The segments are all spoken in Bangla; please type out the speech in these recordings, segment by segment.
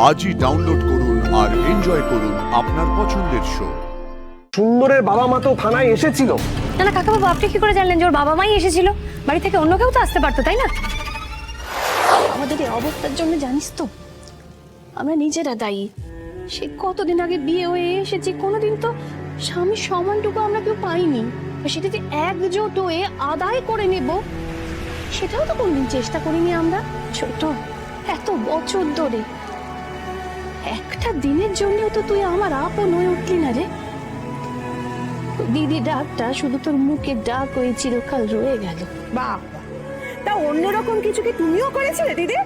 আজই ডাউনলোড করুন আর এনজয় করুন আপনার পছন্দের শো। সুন্দরের বাবা মা তো থানায় এসেছিল। না না কাকাবাবু, আপনি কি করে জানলেন যে ওর বাবা মাই এসেছিল? বাড়ি থেকে অন্য কেউ তো আসতে পারতো, তাই না? আমাদের এই অবস্থার জন্য জানিস তো আমরা নিজেরা দায়ী। সে কতদিন আগে বিয়ে হয়ে এসেছি, কোনোদিন তো স্বামীর সম্মানটুকু আমরা কেউ পাইনি। সেটা যে একজোট হয়ে আদায় করে নেব সেটাও তো কোনদিন চেষ্টা করিনি আমরা। ছোট এত বছর ধরে একটা দিনের জন্যও তো তুই আমার আপন হয়ে উঠলি না রে। দিদি ডাকটা শুধু তোর মুখের ডাক হয়ে চিরকাল রয়ে গেল। বাহ, তা অন্যরকম কিছু কি তুমিও করেছিলে দিদি?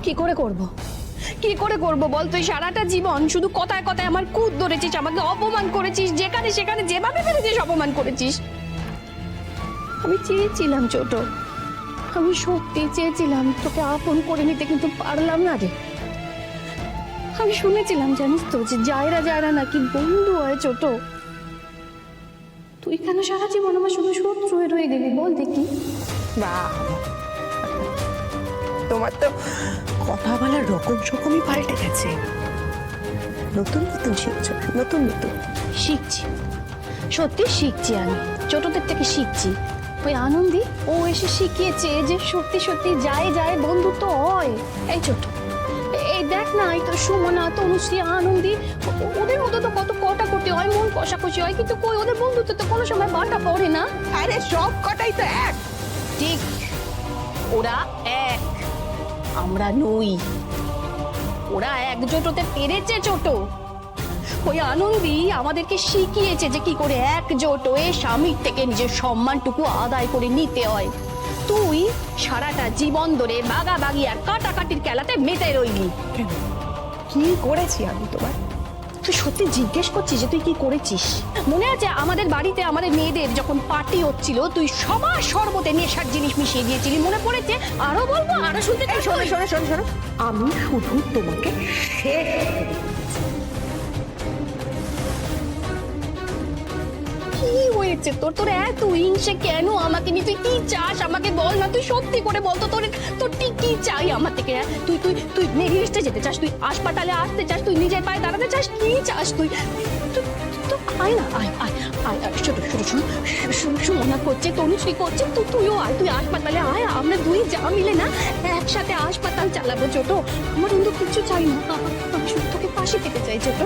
কি করে করব বল? তুই সারাটা জীবন শুধু কথায় কথায় আমার কুদ ধরেছিস, আমাকে অপমান করেছিস, যেখানে সেখানে যেভাবে পেরেছিস অপমান করেছিস। আমি চেয়েছিলাম ছোট, আমি সত্যি চেয়েছিলাম তোকে আপন করে নিতে, কিন্তু পারলাম না রে। আমি শুনেছিলাম জানিস তো যে যায়রা নাকি বন্ধু হয় ছোট। তুই কেন সারা জীবন আমার শুধু শত্রু হয়ে রয়ে গেলি বল দেখি? বাহ, তোমার তো কথা বলার রকমই পাল্টে গেছে। নতুন নতুন শিখছো, নতুন শিখছি, সত্যি শিখছি। আমি ছোটদের থেকে শিখছি। ওই আনন্দি ও এসে শিখিয়েছে যে সত্যি সত্যি যায় বন্ধুত্ব হয়। এই ছোট, এই দেখ না, এই তো সুমনা, তনুশ্রী, আনন্দি, ওদের মধ্যে তো কত কটাকটি হয়, মন কষাকষি হয়, কিন্তু কই ওদের বন্ধুত্ব তো কোনো সময় বাঁটা পড়ে না। আরে সব কটাই তো এক। ঠিক, ওরা এক, আমরা নই। ওরা একজোট হতে পেরেছে ছোট। ওই আনন্দি আমাদেরকে শিখিয়েছে যে কি করে একজোট হয়ে স্বামীর থেকে নিজের সম্মানটুকু আদায় করে নিতে হয়। তুই সারাটা জীবন ধরে বাগাবাগি আর কাটাকাটির খেলাতে মেতে রইলি। কেন, কি করেছি আমি তোমার? তুই সত্যি জিজ্ঞেস করছিস যে তুই কি করেছিস? মনে আছে আমাদের বাড়িতে আমাদের মেয়েদের যখন পার্টি হচ্ছিল, তুই সবার শরবতে নেশার জিনিস মিশিয়ে দিয়েছিলি, মনে পড়েছে? আরো বলবো, আরো শুনতে চাই। শোনো, আমি শুধু তোমাকে শেষ করে দিচ্ছি। কি হয়েছে তোর এত হিংসে কেন আমাকে নিয়ে? তুই কি চাস আমাকে বল না, তুই সত্যি করে বল তো, তোর ঠিক কি চাই আমার থেকে? তুই নেগলিস্টে যেতে চাস, তুই হাসপাতালে আসতে চাস, তুই নিজের পায়ে দাঁড়াতে চাস, কি চাস তুই? তো আয় না, আয় ছোট সুমনা করছে, তনুশ্রী করছে, তুইও আয়, তুই হাসপাতালে আয়, আমরা দুই যা মিলে না একসাথে হাসপাতাল চালাবো ছোট। আমার কিন্তু কিছু চাই না, আমি শুধু তোকে পাশে পেতে চাই ছোট।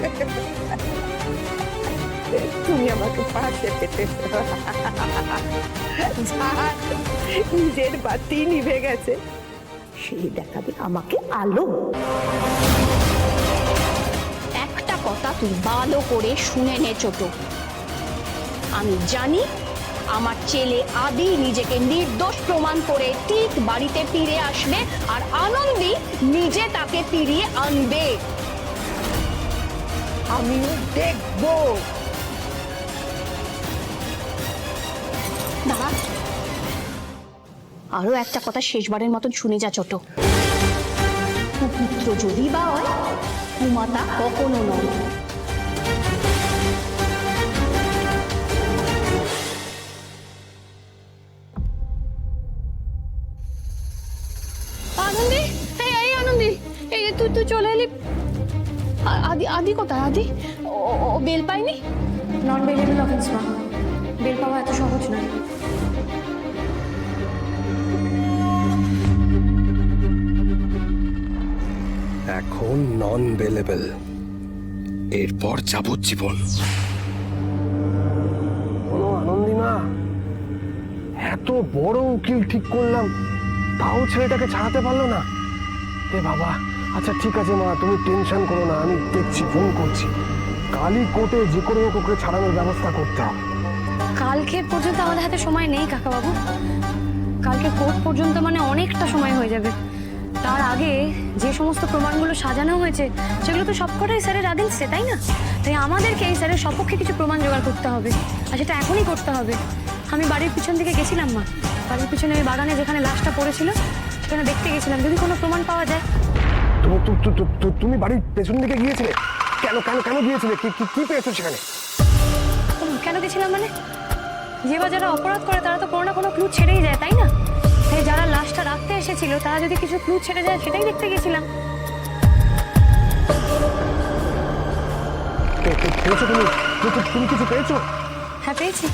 তুমি আমাকে পাশে পেতে, নিজের বাতি নিভে গেছে, সেই দেখাবে আমাকে আলো। একটা কথা তুই ভালো করে শুনে নে ছোট, আমি জানি আমার ছেলে আদি নিজেকে নির্দোষ প্রমাণ করে ঠিক বাড়িতে ফিরে আসবে, আর আনন্দী নিজে তাকে ফিরিয়ে আনবে। আমিও দেখবো। দাঁড়া, আরো একটা কথা শেষবারের মতন শুনে যা ছোট, পুত্র যদি বা হয়, কুমাতা কখনো নয়। আনন্দি, এই আনন্দি, এই তুই চলে এলি। আদি কোথায়? আদি ও বেল পাইনি? নন বেলেবল অফেন্স মা, বেল পাওয়া এত সহজ নয়। এখন নন বেলেবল, এরপর যাবজ্জীবন। আনন্দি না, এত বড় উকিল ঠিক করলাম, তাও ছেলেটাকে ছাড়াতে পারলো না। এ বাবা, আচ্ছা ঠিক আছে মা, তুমি টেনশন করো না, আমি দেখছি, ফোন করছি। কালই কোর্টে যে করে হোক ওকে ছাড়ানোর ব্যবস্থা করতে হবে। কালকে পর্যন্ত আমাদের হাতে সময় নেই কাকাবাবু। কালকে কোর্ট পর্যন্ত মানে অনেকটা সময় হয়ে যাবে। তার আগে যে সমস্ত প্রমাণগুলো সাজানো হয়েছে সেগুলো তো সবকটাই স্যারের আগেনস্টে, তাই না? তাই আমাদেরকে এই স্যারের সপক্ষে কিছু প্রমাণ জোগাড় করতে হবে, আর সেটা এখনই করতে হবে। আমি বাড়ির পিছন দিকে গেছিলাম মা, বাড়ির পিছনে ওই বাগানে যেখানে লাশটা পড়েছিল সেখানে দেখতে গেছিলাম, যদি কোনো প্রমাণ পাওয়া যায়। তুমি বাড়ির পেছন দিকে গিয়েছিলে? কেন গিয়েছিলে? কি পেয়েছো সেখানে? কেন গেছিলাম মানে, যে বা যারা অপরাধ করে তারা তো কোনো না কোনো ক্লু ছেড়েই যায়, তাই না? তাই যারা লাশটা রাখতে এসেছিল তারা যদি কিছু ক্লু ছেড়ে যায় সেটাই দেখতে গেছিলাম। পেয়েছো তুমি? তুমি কিছু পেয়েছো? হ্যাঁ পেয়েছি।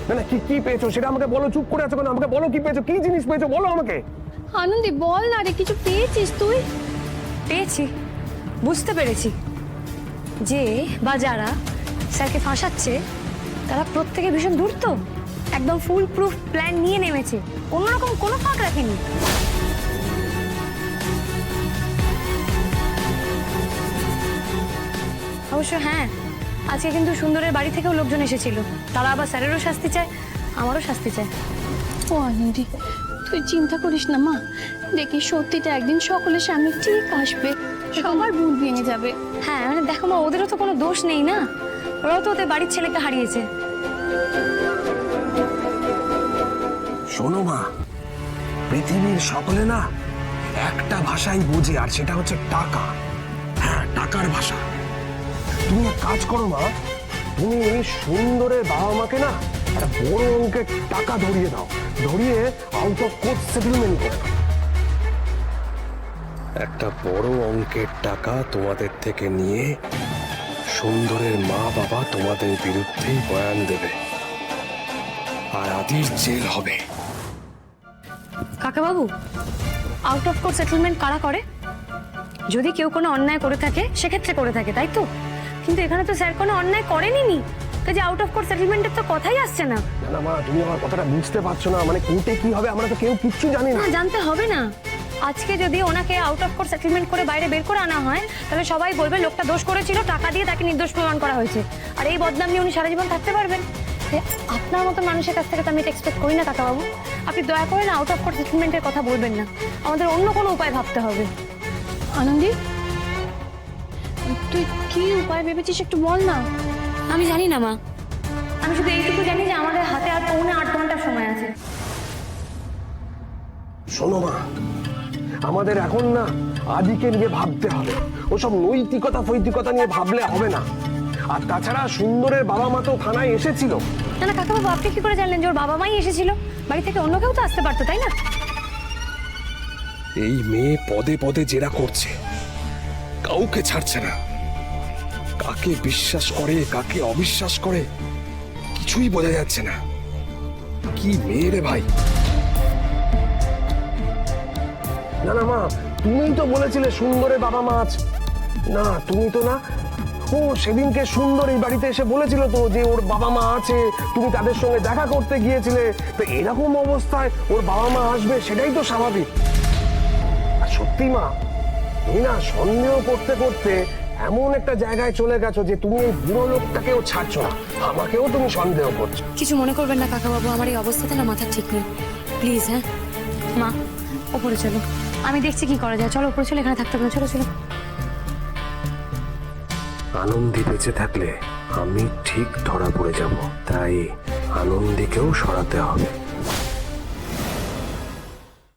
না না, কি কি পেয়েছো সেটা আমাকে বলো। চুপ করে আছো কেন? আমাকে বলো কি পেয়েছো, কি জিনিস পেয়েছো, বলো আমাকে। আনন্দি বল না রে, কিছু পেয়েছিস তুই? পেয়েছি, বুঝতে পেরেছি যে বা যারা স্যারকে ফাঁসাচ্ছে তারা প্রত্যেকে ভীষণ ধূর্ত, একদম ফুল প্রুফ প্ল্যান নিয়ে নেমেছে, অন্যরকম কোনো ফাঁক রাখেনি। অবশ্য হ্যাঁ, আজকে কিন্তু সুন্দরের বাড়ি থেকেও লোকজন এসেছিল, তারা আবার স্যারেরও শাস্তি চায়, আমারও শাস্তি চায়। ও আনন্দি, তুই চিন্তা করিস না মা, দেখি সত্যিটা একদিন সকলের সামনে ঠিক আসবে, সবার ভুল ভেঙে যাবে। হ্যাঁ মানে দেখো মা, ওদেরও তো কোনো দোষ নেই না, ওরাও তো ওদের বাড়ির ছেলেকে হারিয়েছে। শোনো মা, পৃথিবীর সকলে না একটা ভাষাই বোঝে, আর সেটা হচ্ছে টাকা। হ্যাঁ, টাকার ভাষা। তুমি এক কাজ করো মা, তুমি সুন্দরের বাবা মাকে না একটা বড় অঙ্কের টাকা ধরিয়ে দাও, ধরিয়ে আউট অফ কোর্ট সেটেলমেন্ট করে দাও। একটা বড় অঙ্কের টাকা তোমাদের থেকে নিয়ে সুন্দরের মা বাবা তোমাদের বিরুদ্ধে বয়ান দেবে, আর আদির জেল হবে। কাকাবাবু, আউট অফ কোর্ট সেটেলমেন্ট কারা করে? যদি কেউ কোনো অন্যায় করে থাকে সেক্ষেত্রে করে থাকে, তাই তো? কিন্তু এখানে তো স্যার কোনো অন্যায় করেনি, কাজে আউট অফ কোর্ট সেটেলমেন্টের তো কথাই আসছে না। না মা, তুমি আমার কথাটা বুঝতে পারছো না। মানে কোর্টে কি হবে আমরা তো কেউ কিচ্ছু জানি না। না, জানতে হবে না। আজকে যদি ওনাকে আউট অফ কোর্ট সেটেলমেন্ট করে বাইরে বের করে আনা হয়, তাহলে সবাই বলবে লোকটা দোষ করেছিল, টাকা দিয়ে তাকে নির্দোষ প্রমাণ করা হয়েছে, আর এই বদনাম নিয়ে উনি সারা জীবন থাকতে পারবেন। আপনার মতো মানুষের কাছ থেকে তো আমি এটা এক্সপেক্ট করি না কাকাবাবু। আপনি দয়া করে না আউট অফ কোর্ট সেটেলমেন্টের কথা বলবেন না, আমাদের অন্য কোনো উপায় ভাবতে হবে। আনন্দি, তুই কি উপায় ভেবেছিস একটু বল না। আমি জানি না মা, আমি শুধু এইটুকু জানি যে আমাদের হাতে আর 8 ঘন্টা সময় আছে। শোনো মা, আমাদের এখন না আদিকে নিয়ে ভাবতে হবে, ওসব নৈতিকতা ফৈতিকতা নিয়ে ভাবলে হবে না। আর তাছাড়া সুন্দরের বাবা মা তো থানায় এসেছিল। না না কাকাবাবু, আপনি কি করে জানলেন যে ওর বাবা মাই এসেছিল? বাড়ি থেকে অন্য কেউ তো আসতে পারতো, তাই না? এই মেয়ে পদে পদে জেরা করছে, কাউকে ছাড়ছে না। কাকে বিশ্বাস করে কাকে অবিশ্বাস করে কিছুই বোঝা যাচ্ছে না। কি মেয়ে রে ভাই। না না মা, তুমিই তো বলেছিলে সুন্দরের বাবা মা আছে। না তুমি তো না। ও সেদিনকে সুন্দর এই বাড়িতে এসে বলেছিল তো যে ওর বাবা মা আছে, তুমি তাদের সঙ্গে দেখা করতে গিয়েছিলে। তো এরকম অবস্থায় ওর বাবা মা আসবে, সেটাই তো স্বাভাবিক। আর সত্যি মা, তুমি না সন্দেহ করতে করতে এমন একটা জায়গায় চলে গেছো যে তুমি এই বুড়ো লোকটাকেও ছাড়ছো না, আমাকেও তুমি সন্দেহ করছো। কিছু মনে করবেন না কাকাবাবু, আমার এই অবস্থাতে না মাথা ঠিক নেই, প্লিজ। হ্যাঁ মা, ওপরে চলো, আমি দেখছি কি করা যায়। চলো ওপরে চলো, এখানে থাকতে হবে না, চলো চলো। আনন্দী বেঁচে থাকলে আমি ঠিক ধরা পড়ে যাব, তাই আনন্দীকেও সরাতে হবে।